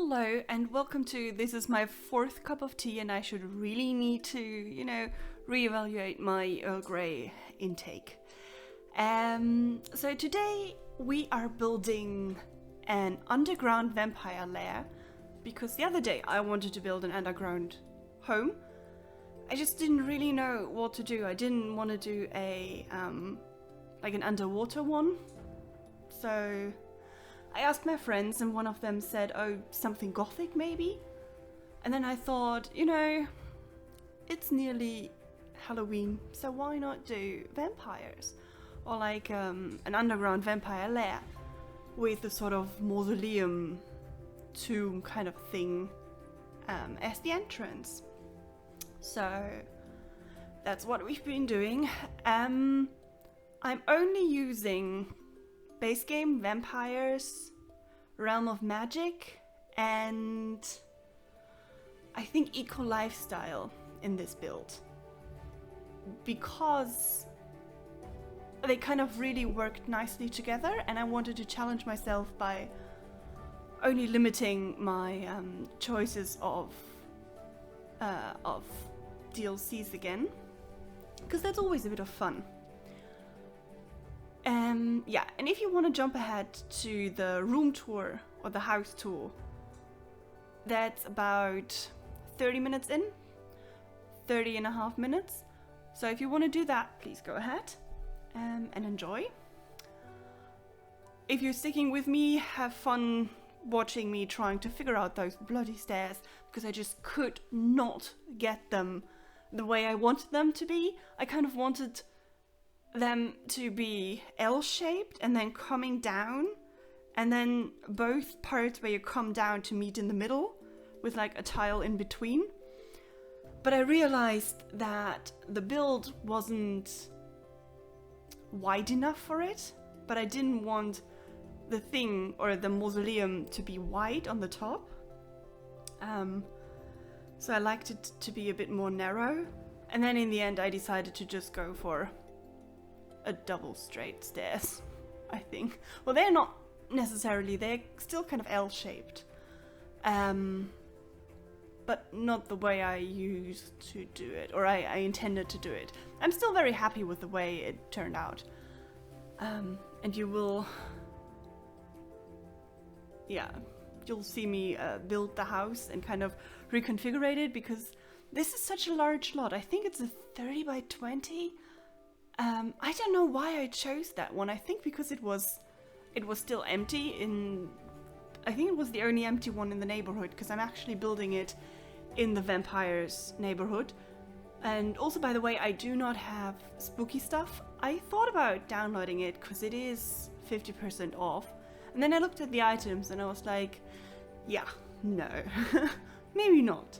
Hello and welcome to this is my fourth cup of tea and I should really need to, reevaluate my Earl Grey intake. So today we are building an underground vampire lair because the other day I wanted to build an underground home. I just didn't really know what to do. I didn't want to do a like an underwater one. So I asked my friends and one of them said, oh, something gothic maybe? And then I thought, it's nearly Halloween, so why not do vampires? Or like an underground vampire lair with a sort of mausoleum tomb kind of thing as the entrance. So that's what we've been doing. I'm only using base game, vampires, realm of magic, and I think eco lifestyle in this build. Because they kind of really worked nicely together and I wanted to challenge myself by only limiting my choices of DLCs again. Because that's always a bit of fun. Yeah, and if you want to jump ahead to the room tour or the house tour, that's about 30 minutes in, 30 and a half minutes. So if you want to do that, please go ahead and enjoy. If you're sticking with me, have fun watching me trying to figure out those bloody stairs because I just could not get them the way I wanted them to be. I kind of wanted them to be L-shaped and then coming down, and then both parts where you come down to meet in the middle with like a tile in between. But I realized that the build wasn't wide enough for it, but I didn't want the thing or the mausoleum to be wide on the top. So I liked it to be a bit more narrow, and then in the end I decided to just go for a double straight stairs, I think. Well, they're not necessarily, they're still kind of L-shaped. But not the way I used to do it, or I intended to do it. I'm still very happy with the way it turned out. And you will... Yeah, you'll see me build the house and kind of reconfigure it, because this is such a large lot. I think it's a 30 by 20. I don't know why I chose that one. I think because it was still empty I think it was the only empty one in the neighborhood, because I'm actually building it in the vampires neighborhood. And also, by the way, I do not have spooky stuff. I thought about downloading it because it is 50% off. And then I looked at the items and I was like, yeah, no, maybe not.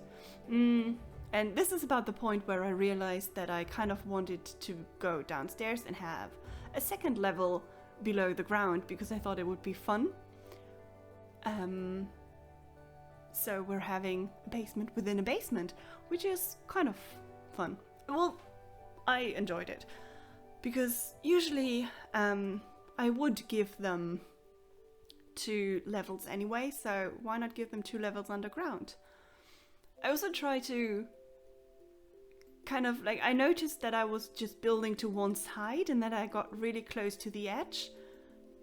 And this is about the point where I realized that I kind of wanted to go downstairs and have a second level below the ground because I thought it would be fun. So we're having a basement within a basement, which is kind of fun. Well, I enjoyed it because usually I would give them 2 levels anyway, so why not give them 2 levels underground? I also try to kind of like, I noticed that I was just building to one side and that I got really close to the edge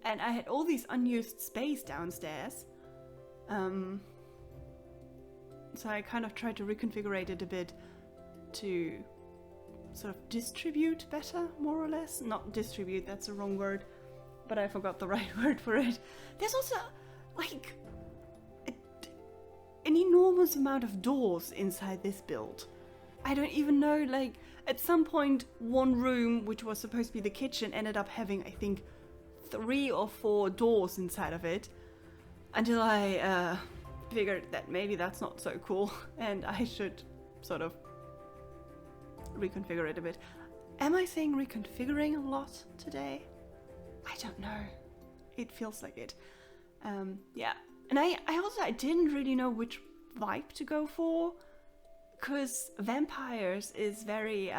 and I had all these unused space downstairs. So I kind of tried to reconfigure it a bit to sort of distribute better, more or less. Not distribute, that's the wrong word, but I forgot the right word for it. There's also like an enormous amount of doors inside this build. I don't even know, like, at some point one room, which was supposed to be the kitchen, ended up having, I think, 3 or 4 doors inside of it, until I figured that maybe that's not so cool, and I should sort of reconfigure it a bit. Am I saying reconfiguring a lot today? I don't know. It feels like it. Yeah. And I didn't really know which vibe to go for, because vampires is very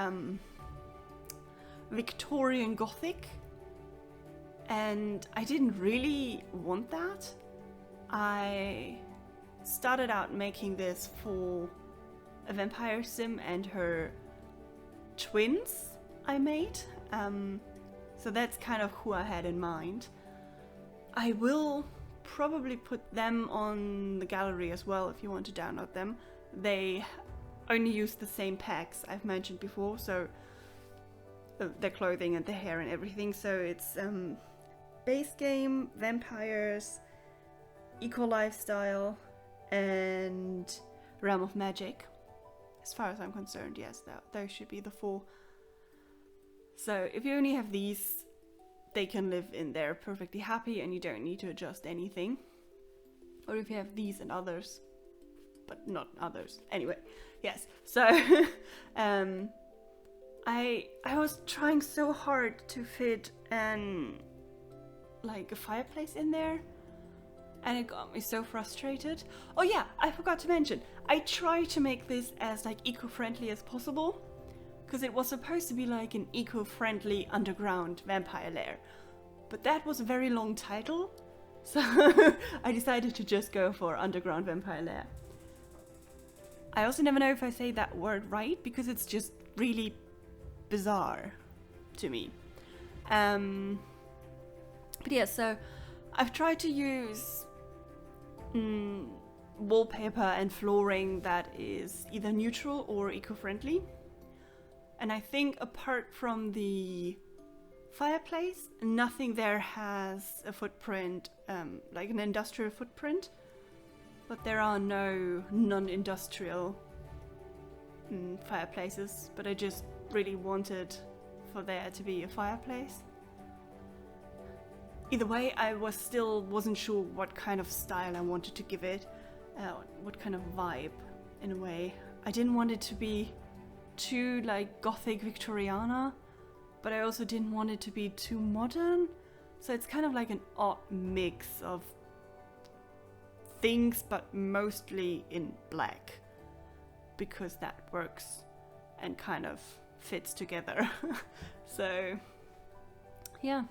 Victorian Gothic, and I didn't really want that. I started out making this for a vampire sim and her twins I made. So that's kind of who I had in mind. I will probably put them on the gallery as well if you want to download them. They only use the same packs I've mentioned before, so the clothing and the hair and everything. So it's base game, vampires, eco lifestyle, and realm of magic. As far as I'm concerned, yes, those should be the 4. So if you only have these, they can live in there perfectly happy and you don't need to adjust anything. Or if you have these and others, but not others. Anyway, yes. So I was trying so hard to fit like a fireplace in there, and it got me so frustrated. Oh yeah, I forgot to mention, I tried to make this as like eco-friendly as possible, because it was supposed to be like an eco-friendly underground vampire lair. But that was a very long title, so I decided to just go for underground vampire lair. I also never know if I say that word right, because it's just really bizarre to me. But yeah, so I've tried to use wallpaper and flooring that is either neutral or eco-friendly. And I think apart from the fireplace, nothing there has a footprint, like an industrial footprint. But there are no non-industrial fireplaces, but I just really wanted for there to be a fireplace. Either way, I wasn't sure what kind of style I wanted to give it, what kind of vibe, in a way. I didn't want it to be too like gothic Victoriana, but I also didn't want it to be too modern. So it's kind of like an odd mix of things, but mostly in black, because that works and kind of fits together. So yeah,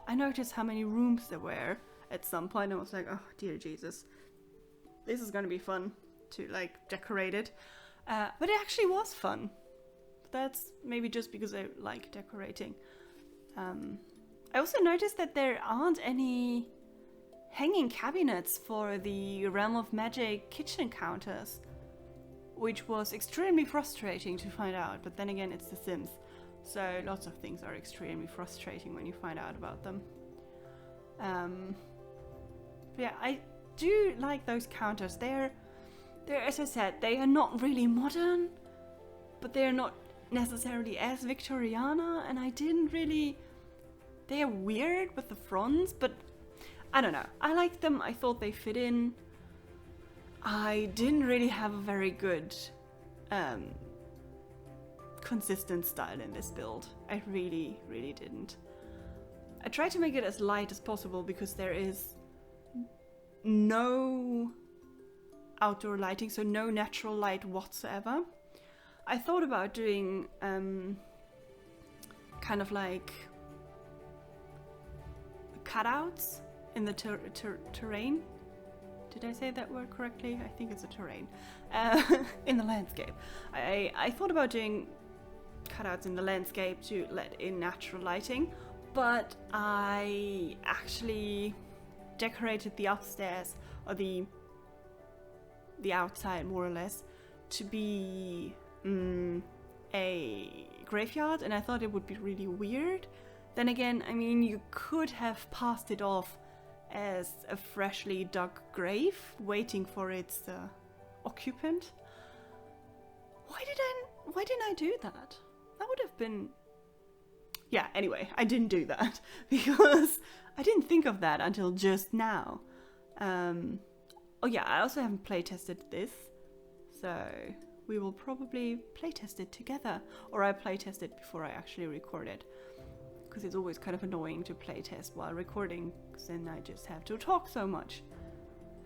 I noticed how many rooms there were at some point. I was like, oh dear Jesus, this is gonna be fun to like decorate it. But it actually was fun. That's maybe just because I like decorating. I also noticed that there aren't any hanging cabinets for the Realm of Magic kitchen counters, which was extremely frustrating to find out. But then again, it's The Sims, so lots of things are extremely frustrating when you find out about them. But yeah, I do like those counters. They're, as I said, they are not really modern, but they're not necessarily as Victoriana, and I didn't really... They're weird with the fronts, but I don't know. I like them. I thought they fit in. I didn't really have a very good consistent style in this build. I really, really didn't. I tried to make it as light as possible because there is no outdoor lighting, so no natural light whatsoever. I thought about doing kind of like cutouts in the terrain. Did I say that word correctly? I think it's a terrain. In the landscape. I thought about doing cutouts in the landscape to let in natural lighting, but I actually decorated the upstairs, or the outside more or less, to be a graveyard, and I thought it would be really weird. Then again, I mean, you could have passed it off as a freshly dug grave waiting for its occupant. Why didn't I do that? That would have been... Yeah, anyway, I didn't do that because I didn't think of that until just now. Oh yeah, I also haven't playtested this, so we will probably playtest it together, or I playtest it before I actually record it, because it's always kind of annoying to playtest while recording, because then I just have to talk so much,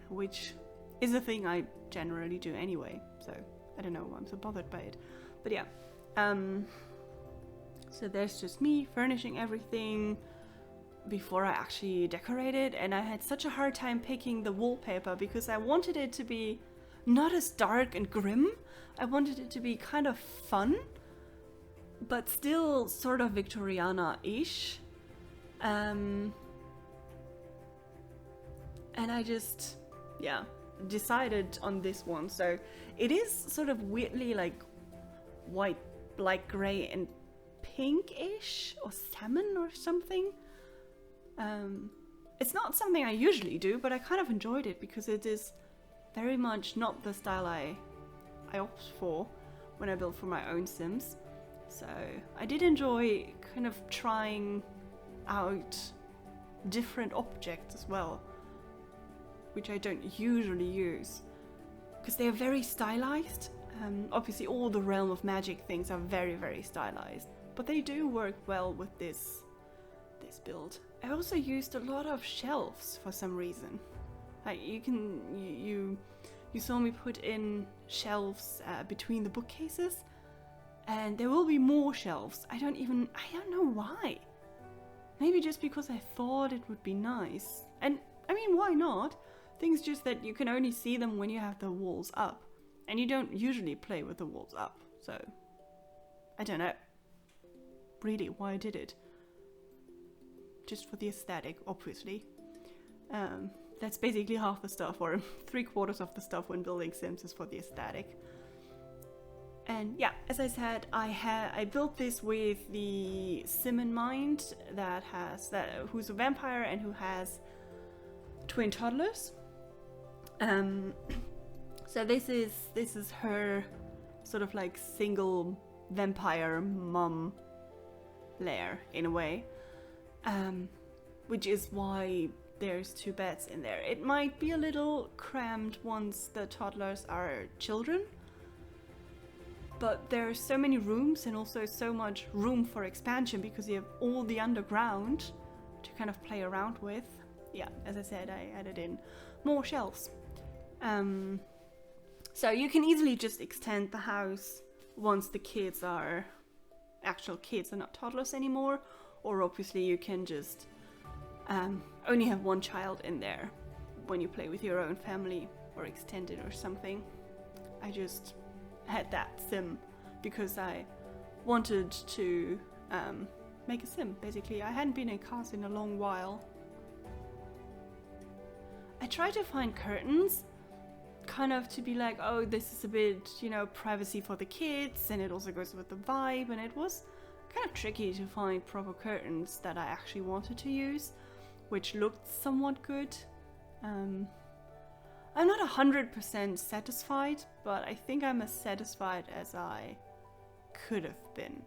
which is a thing I generally do anyway, so I don't know why I'm so bothered by it. But yeah, so there's just me furnishing everything, before I actually decorated, and I had such a hard time picking the wallpaper because I wanted it to be not as dark and grim. I wanted it to be kind of fun, but still sort of Victoriana-ish. And I just, yeah, decided on this one. So it is sort of weirdly like white, light grey and pinkish or salmon or something. It's not something I usually do, but I kind of enjoyed it because it is very much not the style I opt for when I build for my own Sims. So I did enjoy kind of trying out different objects as well, which I don't usually use because they are very stylized. Obviously all the Realm of Magic things are very, very stylized, but they do work well with this build. I also used a lot of shelves for some reason. Like you saw me put in shelves between the bookcases, and there will be more shelves. I don't know why. Maybe just because I thought it would be nice. And I mean, why not? Things just that you can only see them when you have the walls up, and you don't usually play with the walls up. So I don't know really why I did it. Just for the aesthetic, obviously. That's basically half the stuff, or 3/4 of the stuff when building Sims is for the aesthetic. And yeah, as I said, I built this with the Sim in mind who's a vampire and who has twin toddlers. So this is her sort of like single vampire mom Lair in a way. Which is why there's 2 beds in there. It might be a little crammed once the toddlers are children, but there's so many rooms and also so much room for expansion because you have all the underground to kind of play around with. Yeah, as I said, I added in more shelves. So you can easily just extend the house once the kids are actual kids and not toddlers anymore. Or obviously you can just only have 1 child in there when you play with your own family or extended or something. I just had that Sim because I wanted to make a Sim, basically. I hadn't been in cars in a long while. I tried to find curtains kind of to be like, oh, this is a bit, privacy for the kids, and it also goes with the vibe, and it was kind of tricky to find proper curtains that I actually wanted to use, which looked somewhat good. I'm not 100% satisfied, but I think I'm as satisfied as I could have been.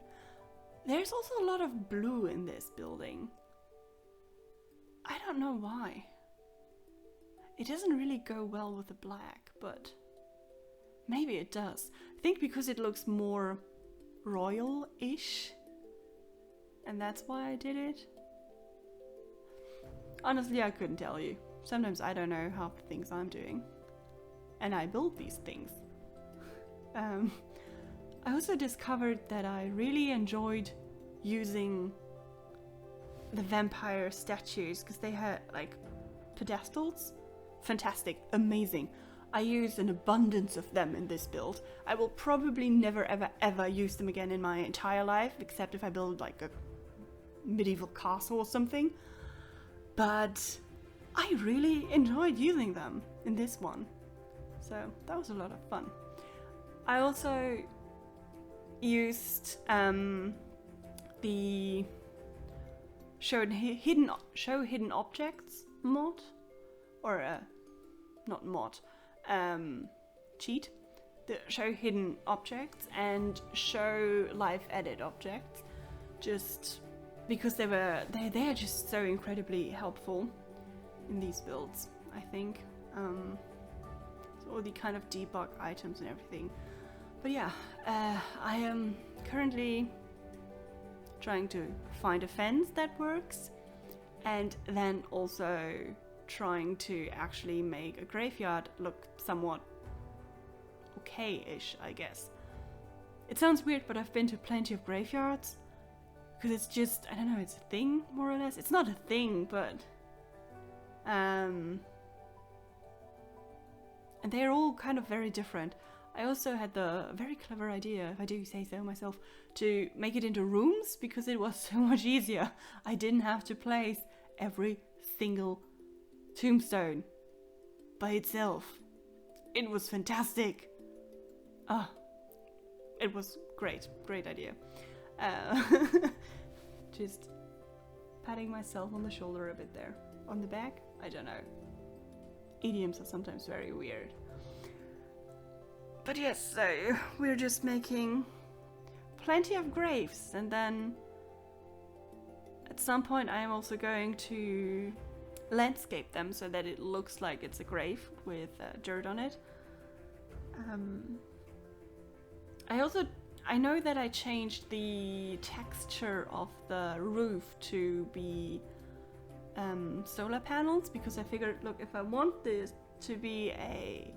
There's also a lot of blue in this building. I don't know why. It doesn't really go well with the black, but maybe it does. I think because it looks more royal-ish. And that's why I did it. Honestly, I couldn't tell you. Sometimes I don't know half the things I'm doing. And I build these things. I also discovered that I really enjoyed using the vampire statues because they had like pedestals. Fantastic, amazing. I used an abundance of them in this build. I will probably never ever use them again in my entire life, except if I build like a medieval castle or something. But I really enjoyed using them in this one. So that was a lot of fun. I also used the show hidden objects mod, or not mod, cheat. The show hidden objects and show live edit objects, just because they're just so incredibly helpful in these builds, I think. So all the kind of debug items and everything. But yeah, I am currently trying to find a fence that works, and then also trying to actually make a graveyard look somewhat okay-ish, I guess. It sounds weird, but I've been to plenty of graveyards, because it's just, I don't know, it's a thing, more or less. It's not a thing, but and they're all kind of very different. I also had the very clever idea, if I do say so myself, to make it into rooms because it was so much easier. I didn't have to place every single tombstone by itself. It was fantastic. It was great idea. Just patting myself on the shoulder a bit there. On the back? I don't know. Idioms are sometimes very weird. But yes, so we're just making plenty of graves, and then at some point I am also going to landscape them so that it looks like it's a grave with dirt on it. I know that I changed the texture of the roof to be solar panels because I figured, look, if I want this to be a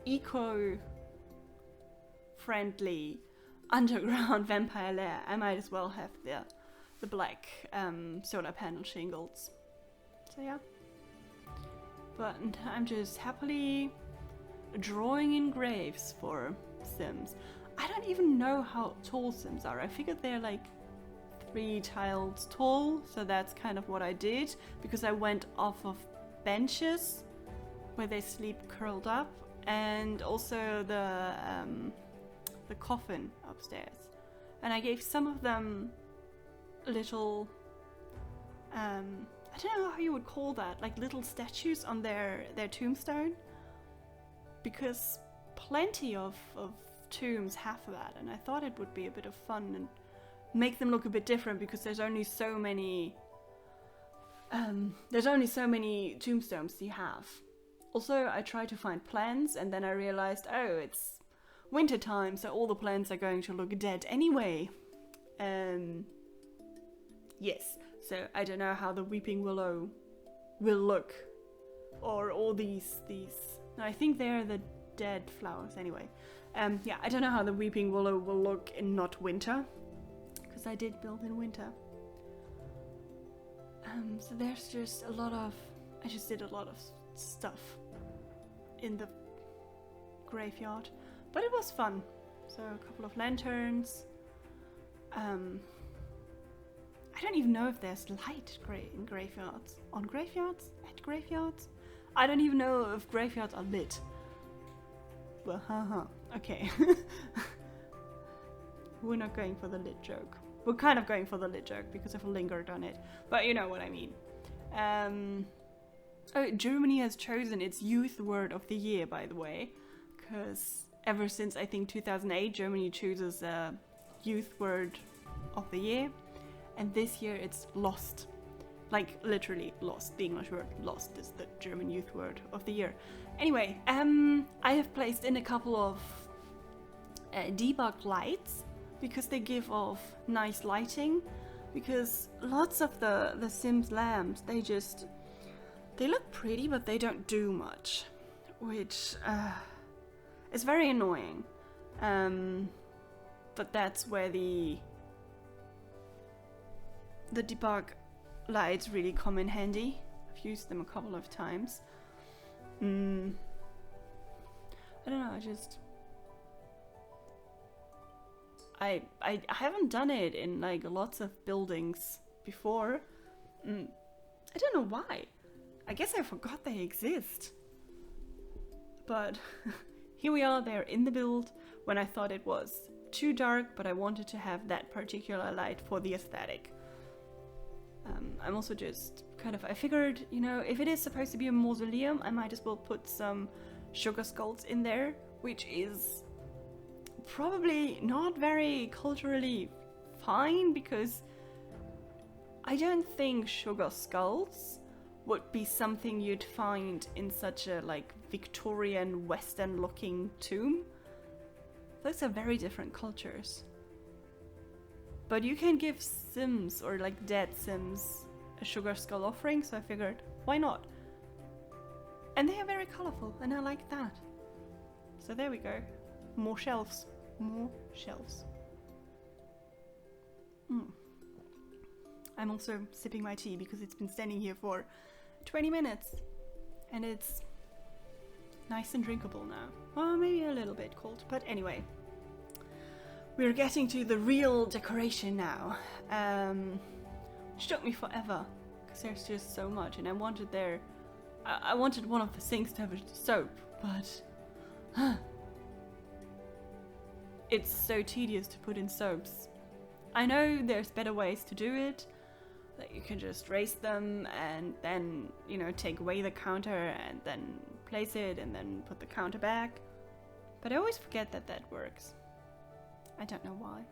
eco-friendly underground vampire lair, I might as well have the black solar panel shingles. So yeah. But I'm just happily drawing in graves for Sims. I don't even know how tall Sims are. I figured they're like 3 tiles tall, so that's kind of what I did, because I went off of benches where they sleep curled up, and also the coffin upstairs. And I gave some of them little, I don't know how you would call that, like little statues on their tombstone, because plenty of tombs have that, and I thought it would be a bit of fun and make them look a bit different because there's only so many tombstones you have. Also, I tried to find plants, and then I realized, oh, it's winter time, so all the plants are going to look dead anyway. Yes, so I don't know how the weeping willow will look, or all these. No, I think they're the dead flowers anyway. Yeah, I don't know how the weeping willow will look in not winter, because I did build in winter. So there's just I just did a lot of stuff in the graveyard, but it was fun. So a couple of lanterns. I don't even know if there's light in graveyards. On graveyards? At graveyards? I don't even know if graveyards are lit. Well, haha. Okay. We're not going for the lit joke. We're kind of going for the lit joke because I've lingered on it. But you know what I mean. Oh, Germany has chosen its youth word of the year, by the way. Because ever since, I think, 2008, Germany chooses a youth word of the year. And this year it's lost. Like, literally lost. The English word lost is the German youth word of the year. Anyway, I have placed in a couple of debug lights because they give off nice lighting. Because lots of the Sims lamps, they look pretty, but they don't do much. Which is very annoying. But that's where the debug lights really come in handy. I've used them a couple of times. I don't know, I haven't done it in like lots of buildings before. I don't know why. I guess I forgot they exist. But here we are, they're in the build when I thought it was too dark, but I wanted to have that particular light for the aesthetic. I'm also just kind of, I figured, you know, if it is supposed to be a mausoleum, I might as well put some sugar skulls in there, which is probably not very culturally fine, because I don't think sugar skulls would be something you'd find in such a like Victorian Western looking tomb. Those are very different cultures. But you can give Sims, or like dead Sims, a sugar skull offering, so I figured, why not? And they are very colorful, and I like that. So there we go. More shelves. More shelves. I'm also sipping my tea because it's been standing here for 20 minutes and it's nice and drinkable now. Well, maybe a little bit cold, but anyway. We're getting to the real decoration now, which took me forever because there's just so much, and I wanted I wanted one of the sinks to have a soap, but it's so tedious to put in soaps. I know there's better ways to do it, that you can just raise them and then, you know, take away the counter and then place it and then put the counter back, but I always forget that that works. I don't know why.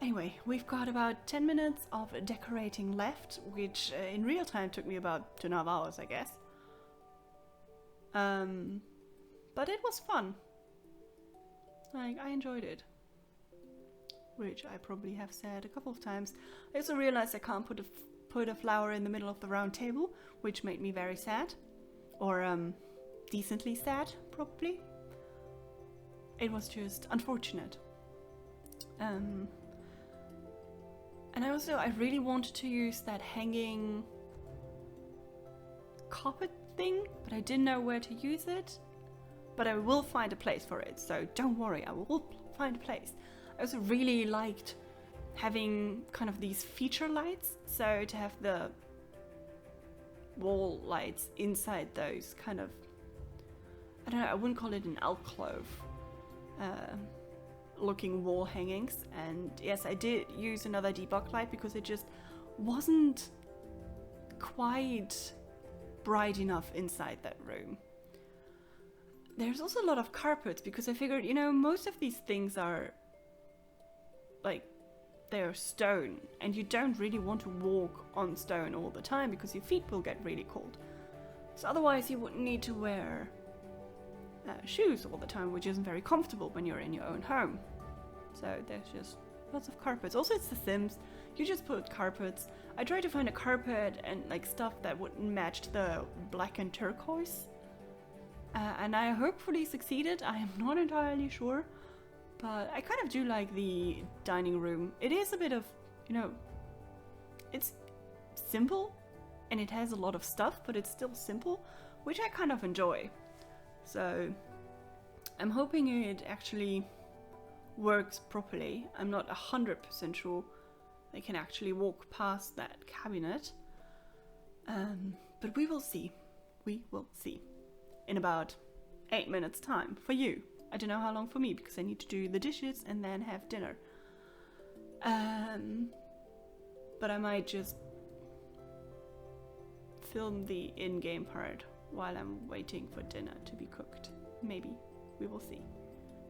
Anyway, we've got about 10 minutes of decorating left, which in real time took me about 2.5 hours, I guess. But it was fun. Like, I enjoyed it. Which I probably have said a couple of times. I also realized I can't put a flower in the middle of the round table, which made me very sad. Or, decently sad, probably. It was just unfortunate. And I really wanted to use that hanging carpet thing, but I didn't know where to use it. But I will find a place for it, so don't worry, I will find a place. I also really liked having kind of these feature lights, so to have the wall lights inside those kind of, I don't know, I wouldn't call it an alcove looking wall hangings. And yes, I did use another debug light because it just wasn't quite bright enough inside that room. There's also a lot of carpets because I figured, you know, most of these things are like, they're stone and you don't really want to walk on stone all the time because your feet will get really cold. So otherwise you wouldn't need to wear shoes all the time, which isn't very comfortable when you're in your own home. So there's just lots of carpets. Also, it's The Sims. You just put carpets. I tried to find a carpet and like stuff that would match the black and turquoise. And I hopefully succeeded. I am not entirely sure. But I kind of do like the dining room. It is a bit of, you know, it's simple and it has a lot of stuff, but it's still simple, which I kind of enjoy. So I'm hoping it actually works properly. I'm not 100% sure they can actually walk past that cabinet. But we will see. We will see. In about 8 minutes time for you. I don't know how long for me because I need to do the dishes and then have dinner. But I might just film the in-game part while I'm waiting for dinner to be cooked. Maybe. We will see.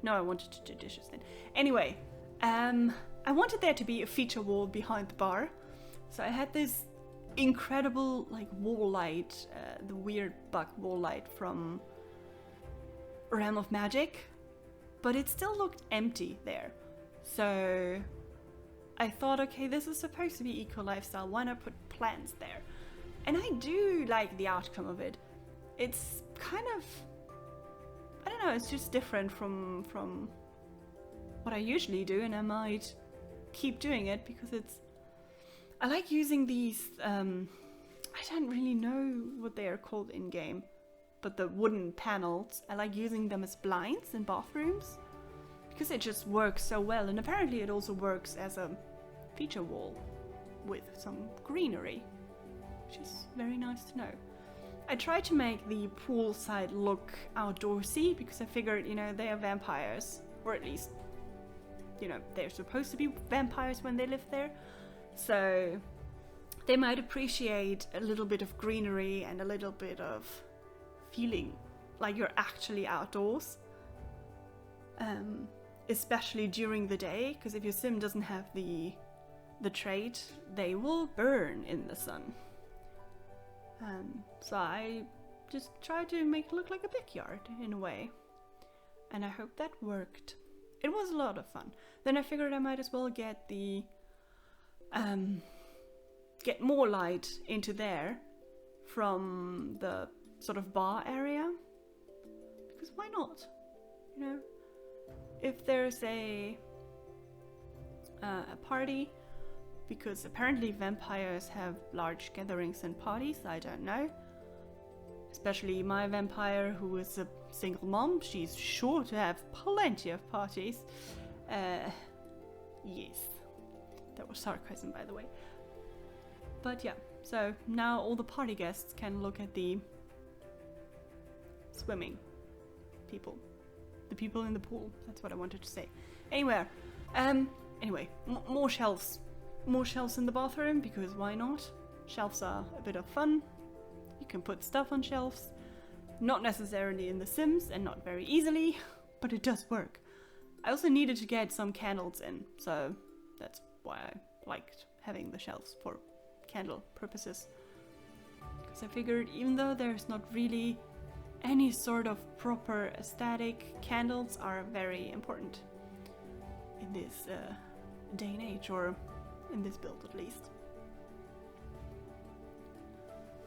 No, I wanted to do dishes then. Anyway, I wanted there to be a feature wall behind the bar. So I had this incredible like wall light, the weird bug wall light from Realm of Magic, but it still looked empty there. So I thought, okay, this is supposed to be eco lifestyle, why not put plants there? And I do like the outcome of it. It's kind of, I don't know, it's just different from what I usually do, and I might keep doing it because it's, I like using these, I don't really know what they are called in game, but the wooden panels, I like using them as blinds in bathrooms because it just works so well, and apparently it also works as a feature wall with some greenery, which is very nice to know. I tried to make the poolside look outdoorsy because I figured, you know, they are vampires, or at least, you know, they're supposed to be vampires when they live there. So they might appreciate a little bit of greenery and a little bit of feeling like you're actually outdoors. Especially during the day, because if your sim doesn't have the trait, they will burn in the sun. So I just tried to make it look like a backyard in a way. And I hope that worked. It was a lot of fun. Then I figured I might as well get the get more light into there from the sort of bar area, because why not? You know, if there's a a party, because apparently vampires have large gatherings and parties. I don't know. Especially my vampire, who is a single mom, she's sure to have plenty of parties. Yes. That was sarcasm, by the way. But yeah, so now all the party guests can look at the swimming people. The people in the pool. That's what I wanted to say. Anyway, more shelves. More shelves in the bathroom, because why not? Shelves are a bit of fun. You can put stuff on shelves. Not necessarily in The Sims, and not very easily, but it does work. I also needed to get some candles in, so that's why I liked having the shelves for candle purposes. Because I figured, even though there's not really any sort of proper aesthetic, candles are very important in this day and age, or in this build at least.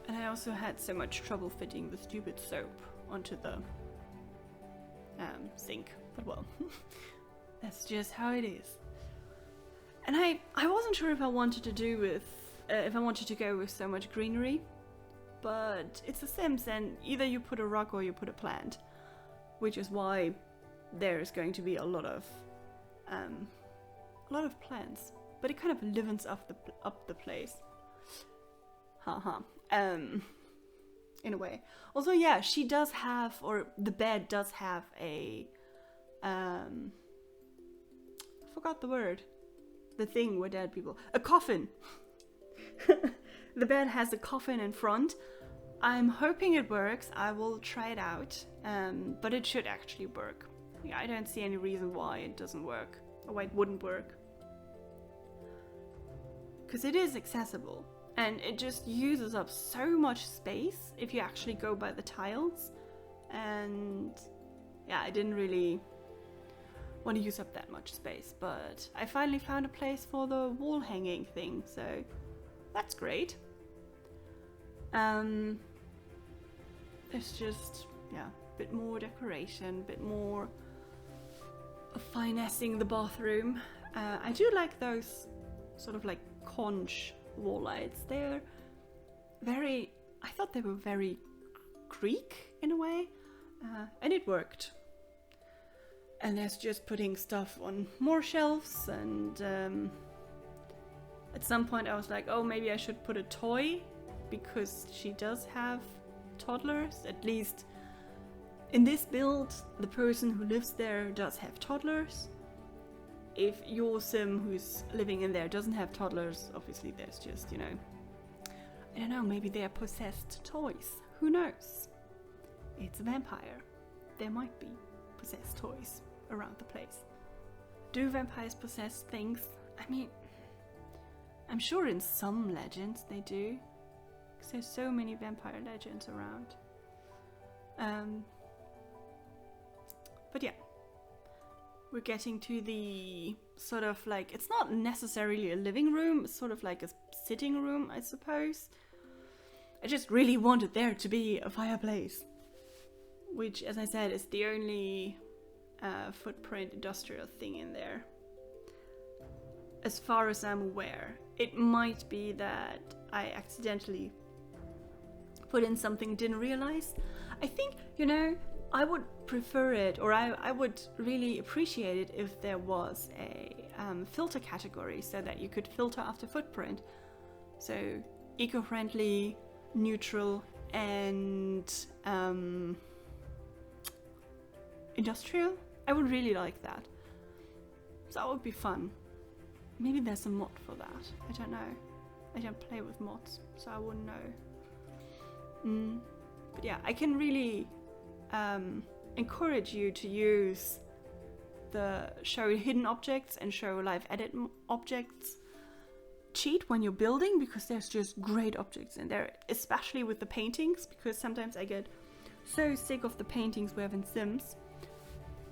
And I also had so much trouble fitting the stupid soap onto the sink, but well, that's just how it is. And I wasn't sure if I wanted to do with, if I wanted to go with so much greenery, but it's a Sims, and either you put a rock or you put a plant, which is why there's going to be a lot of plants. But it kind of livens up the place. Haha. In a way. Also, yeah, she does have, or the bed does have a I forgot the word. The thing where dead people. A coffin. The bed has a coffin in front. I'm hoping it works. I will try it out. But it should actually work. Yeah, I don't see any reason why it doesn't work. Or why it wouldn't work. Because it is accessible, and it just uses up so much space if you actually go by the tiles, and yeah, I didn't really want to use up that much space, but I finally found a place for the wall hanging thing, so that's great. There's just, yeah, a bit more decoration, a bit more finessing the bathroom. I do like those sort of like conch wall lights. They're very, I thought they were very Greek in a way, and it worked. And there's just putting stuff on more shelves, and at some point I was like, oh, maybe I should put a toy, because she does have toddlers. At least in this build, the person who lives there does have toddlers. If your sim who's living in there doesn't have toddlers, obviously there's just, you know, I don't know, maybe they are possessed toys. Who knows? It's a vampire. There might be possessed toys around the place. Do vampires possess things? I mean, I'm sure in some legends they do, because there's so many vampire legends around. But yeah. We're getting to the sort of like, it's not necessarily a living room, it's sort of like a sitting room, I suppose. I just really wanted there to be a fireplace, which, as I said, is the only footprint industrial thing in there. As far as I'm aware, it might be that I accidentally put in something didn't realize. I think, you know, I would prefer it, or I would really appreciate it if there was a filter category so that you could filter after footprint. So eco-friendly, neutral, and industrial. I would really like that. So that would be fun. Maybe there's a mod for that. I don't know. I don't play with mods, so I wouldn't know. But yeah, I can really encourage you to use the show hidden objects and show live edit objects cheat when you're building, because there's just great objects in there, especially with the paintings, because sometimes I get so sick of the paintings we have in Sims.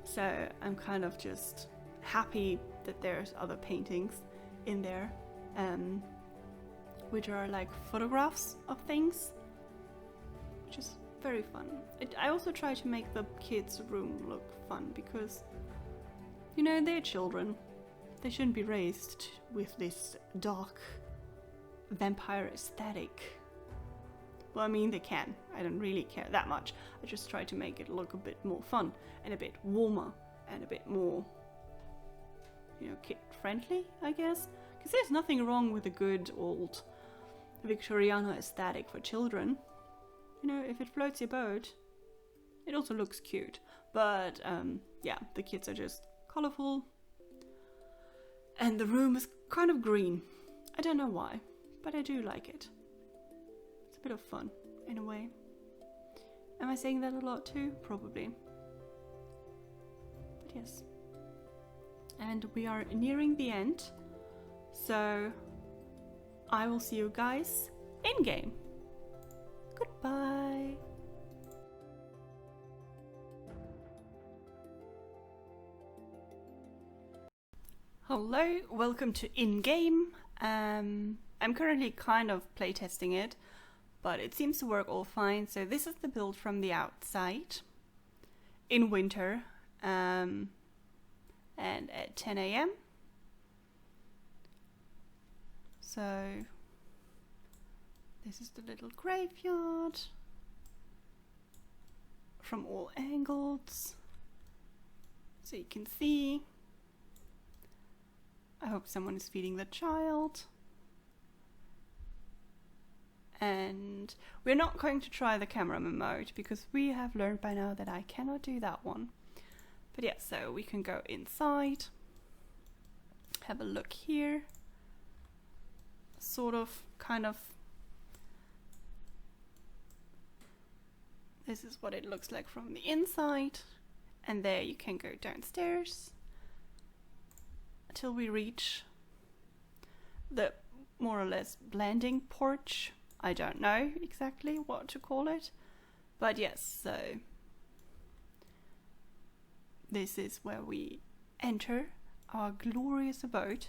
So I'm kind of just happy that there's other paintings in there, which are like photographs of things, which is very fun. I also try to make the kids' room look fun, because, you know, they're children. they shouldn't be raised with this dark vampire aesthetic. Well, I mean, they can. I don't really care that much. I just try to make it look a bit more fun and a bit warmer and a bit more, you know, kid-friendly, I guess. Because there's nothing wrong with a good old Victoriana aesthetic for children. You know, if it floats your boat, it also looks cute. But, yeah, the kids are just colorful. And the room is kind of green. I don't know why, but I do like it. It's a bit of fun, in a way. Am I saying that a lot too? Probably. But yes. And we are nearing the end. So, I will see you guys in-game. Goodbye. Hello, welcome to in-game. I'm currently kind of playtesting it, but it seems to work all fine. So this is the build from the outside in winter and at 10 AM. So this is the little graveyard from all angles, so you can see. I hope someone is feeding the child. And we're not going to try the cameraman mode because we have learned by now that I cannot do that one. But yeah, so we can go inside, have a look here. Sort of, kind of. This is what it looks like from the inside. And there you can go downstairs until we reach the more or less blending porch. I don't know exactly what to call it, but yes, so this is where we enter our glorious abode.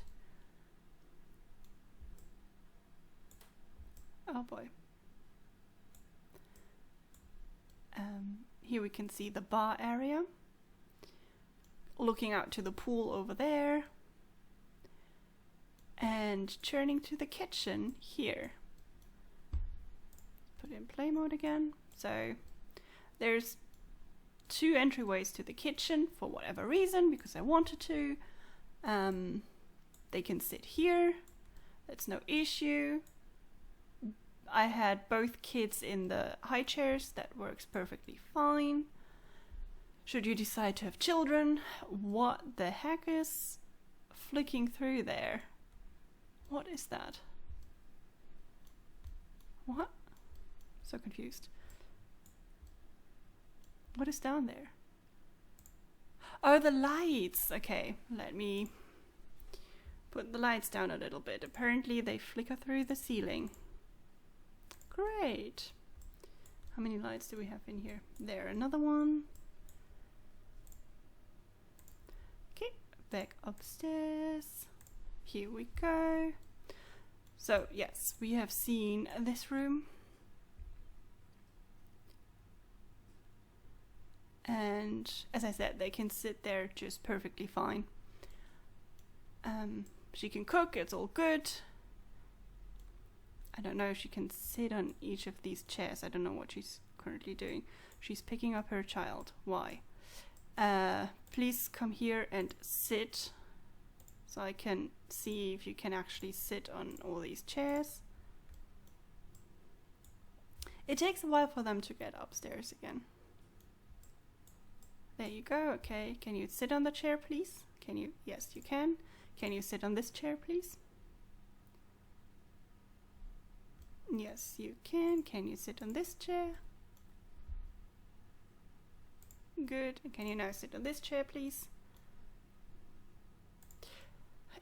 Oh boy. Here we can see the bar area, looking out to the pool over there, and turning to the kitchen here. Put in play mode again. So there's two entryways to the kitchen for whatever reason, because I wanted to. They can sit here, that's no issue. I had both kids in the high chairs, that works perfectly fine. Should you decide to have children, what the heck is flicking through there? What is that? What? So confused. What is down there? Oh, the lights! Okay, let me put the lights down a little bit. Apparently they flicker through the ceiling. Great! How many lights do we have in here? There, another one. Okay, back upstairs. Here we go. So yes, we have seen this room. And as I said, they can sit there just perfectly fine. She can cook, it's all good. I don't know if she can sit on each of these chairs. I don't know what she's currently doing. She's picking up her child. Why? Please come here and sit so I can see if you can actually sit on all these chairs. It takes a while for them to get upstairs again. There you go. Okay, can you sit on the chair, please? Can you? Yes, you can. Can you sit on this chair, please? Yes, you can. Can you sit on this chair? Good. And can you now sit on this chair, please?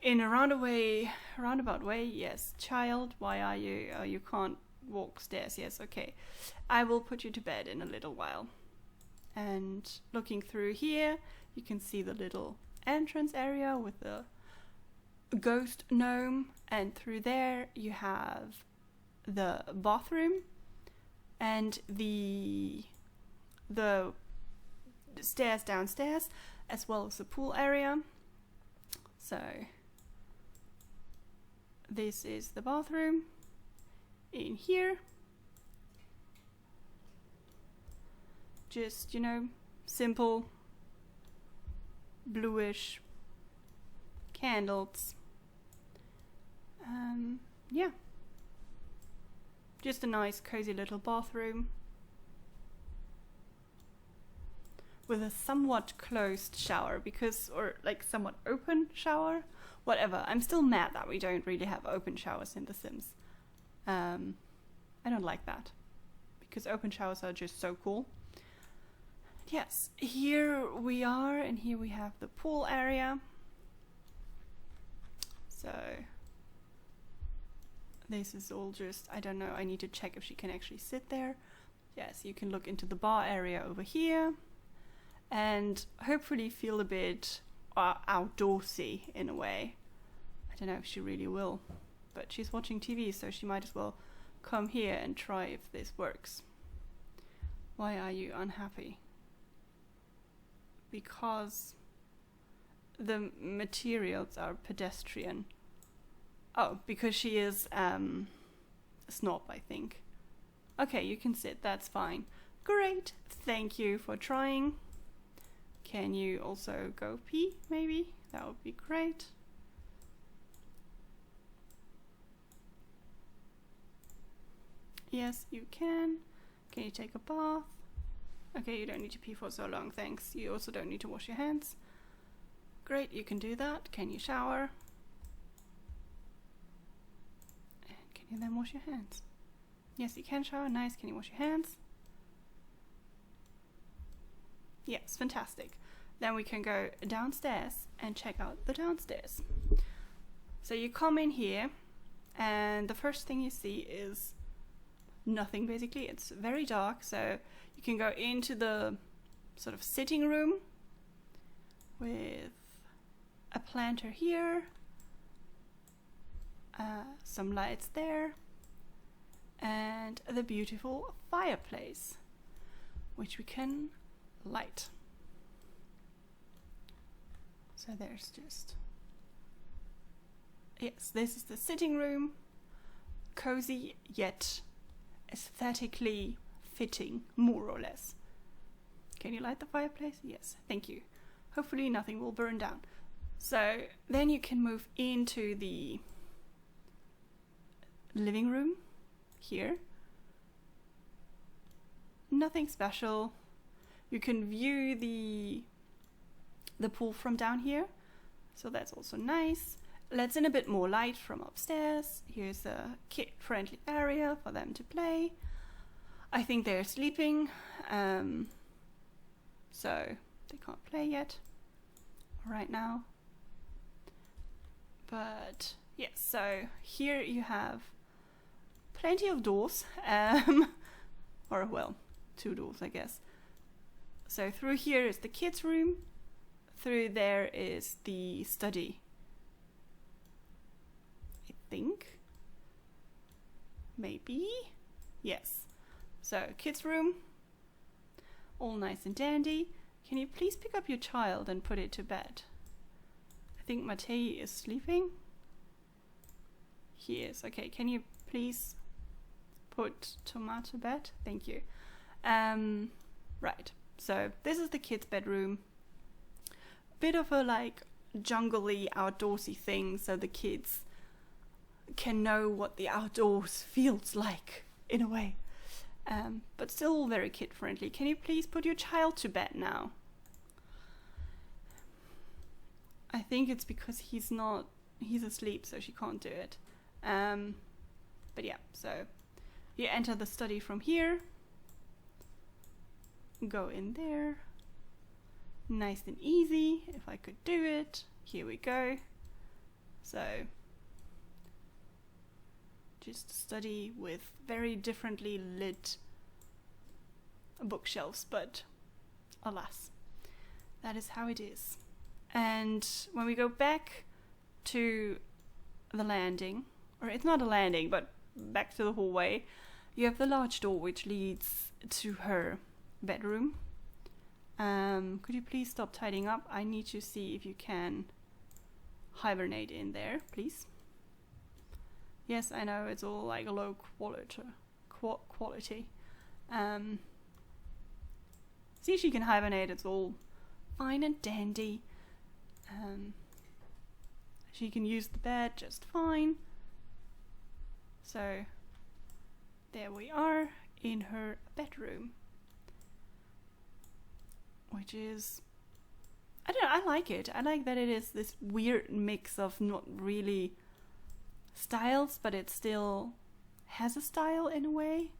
In a roundabout way, yes. Child, why are you? Oh, you can't walk stairs. Yes, okay. I will put you to bed in a little while. And looking through here, you can see the little entrance area with the ghost gnome. And through there, you have the bathroom and the stairs downstairs, as well as the pool area. So this is the bathroom in here. Just, you know, simple bluish candles. Yeah, just a nice cozy little bathroom with a somewhat closed shower, because, or like somewhat open shower, whatever. I'm still mad that we don't really have open showers in The Sims. I don't like that, because open showers are just so cool. Yes, here we are, and here we have the pool area. So this is all just, I don't know, I need to check if she can actually sit there. Yes, you can look into the bar area over here and hopefully feel a bit outdoorsy in a way. I don't know if she really will, but she's watching TV, so she might as well come here and try if this works. Why are you unhappy? Because the materials are pedestrian. Oh, because she is a snob, I think. Okay, you can sit, that's fine. Great, thank you for trying. Can you also go pee, maybe? That would be great. Yes, you can. Can you take a bath? Okay, you don't need to pee for so long, thanks. You also don't need to wash your hands. Great, you can do that. Can you shower? And can you then wash your hands? Yes, you can shower. Nice. Can you wash your hands? Yes, fantastic. Then we can go downstairs and check out the downstairs. So you come in here, and the first thing you see is nothing, basically. It's very dark, so you can go into the sort of sitting room with a planter here, some lights there, and the beautiful fireplace, which we can light. So there's just, yes, this is the sitting room, cozy yet aesthetically fitting, more or less. Can you light the fireplace? Yes, thank you. Hopefully nothing will burn down. So then you can move into the living room here. Nothing special. You can view the pool from down here, so that's also nice. Lets in a bit more light from upstairs. Here's a kid-friendly area for them to play. I think they're sleeping, so they can't play yet right now. But yes, so here you have plenty of doors, or well, 2 doors, I guess. So through here is the kids' room. Through there is the study, I think. Maybe? Yes. So, kids' room, all nice and dandy. Can you please pick up your child and put it to bed? I think Matei is sleeping. He is. Okay, can you please put Thomas to bed? Thank you. Right, so this is the kids' bedroom. Bit of a like jungle-y, outdoorsy thing, so the kids can know what the outdoors feels like, in a way. But still very kid-friendly. Can you please put your child to bed now? I think it's because he's asleep, so she can't do it. But yeah, so you enter the study from here. Go in there. Nice and easy, if I could do it. Here we go. So, just a study with very differently lit bookshelves, but alas, that is how it is. And when we go back to the landing, or it's not a landing, but back to the hallway, you have the large door which leads to her bedroom. Could you please stop tidying up? I need to see if you can hibernate in there, please. Yes, I know it's all like low quality. See, she can hibernate. It's all fine and dandy. She can use the bed just fine. So there we are in her bedroom, which is, I don't know, I like it. I like that it is this weird mix of not really styles, but it still has a style in a way,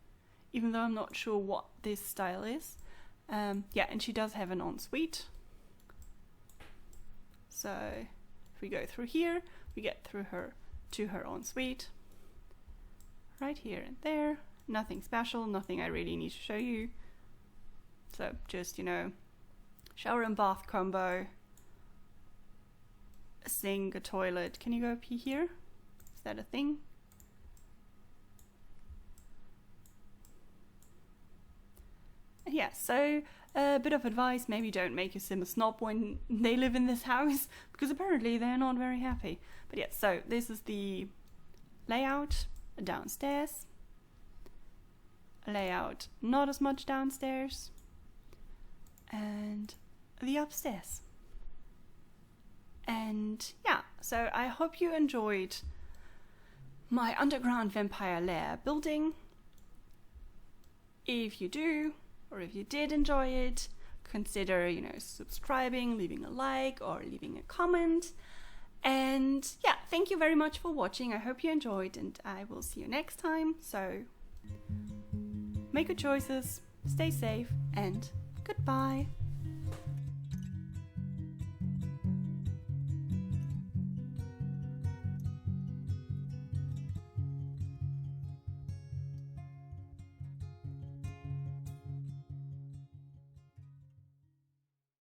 even though I'm not sure what this style is. Yeah, and she does have an ensuite. So if we go through here, we get through her to her ensuite. Right here and there. Nothing special, nothing I really need to show you. So just, you know, shower and bath combo. A sink, a toilet. Can you go pee here? Is that a thing? Yeah, so a bit of advice, maybe don't make your sim a snob when they live in this house, because apparently they're not very happy. But yeah, so this is the layout downstairs. Layout not as much downstairs. And the upstairs. And yeah, so I hope you enjoyed my underground vampire lair building. If you do, or if you did enjoy it, consider, you know, subscribing, leaving a like, or leaving a comment. And yeah, thank you very much for watching. I hope you enjoyed, and I will see you next time. So make good choices, stay safe, and goodbye.